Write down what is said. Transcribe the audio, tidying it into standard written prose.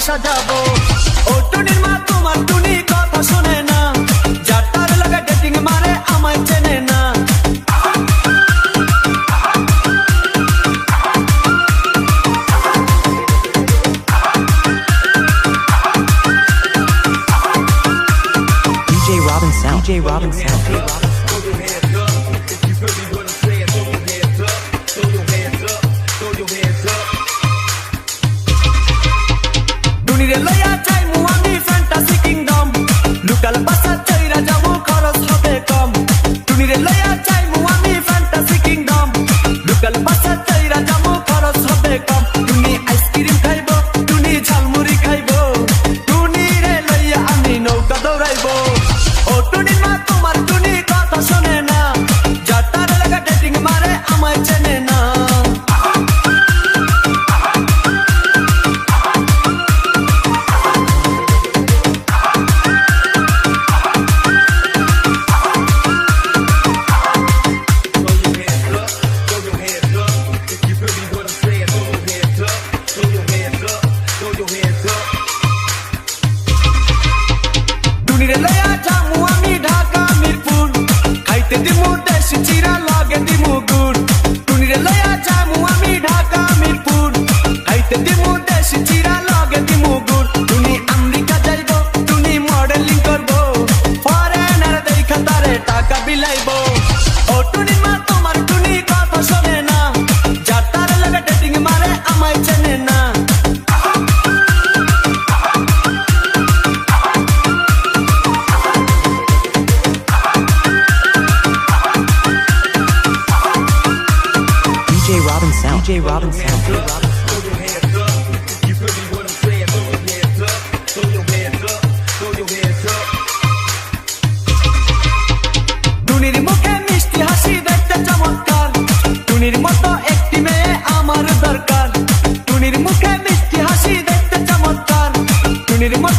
সাজাবো। ও টুনির মা তোমার টুনি কথা শোনে না, যাটার লাগে ডেটিং মারে আমায় চেনে না। DJ Robin Sound. DJ Robin Sound. টুনিরে লইয়া যাইমু আমি ফ্যান্টাসি কিংডম, লোকাল বাসা চইরা যাবো খরচ হবে কম। টুনিরে লইয়া যাইমু আমি ফ্যান্টাসি কিংডম, লোকাল বাসা চইরা যাবো খরচ হবে কম। টুনি আইসক্রিম খাইবো, টুনি ঝালমুড়ি খাইবো, টুনিরে লইয়া আমি নৌকা দৌড়াইবো। ও টুনির মা তোমার টুনি কথা শোনে না, যাটার লাগা ডেটিং মারে আমায় চেনে না। টুনিরে লইয়া যামু আমি ঢাকা মিরপুর, খাইতে দিমু দেশি চিরা লগে দিমু গুড়। টুনিরে লইয়া যামু আমি ঢাকা মিরপুর, খাইতে দিমু দেশি চিরা লগে দিমু গুড়। টুনি আমেরিকা যাইবো, টুনি মডেলিং করবো, ফরেনার দেখা তারে টাকা বিলাইবো। ও টুনির মা তোমার টুনি কথা শোনে না, যাটার লাগে ডেটিং মারে আমায় চেনে না। DJ Robin Sound. DJ Robin Sound. টুনির মুখে মিষ্টি হাসি দেখতে চমৎকার, টুনির মতো একটি মেয়ে আমার দরকার। টুনির মুখে মিষ্টি হাসি দেখতে চমৎকার, টুনির মতো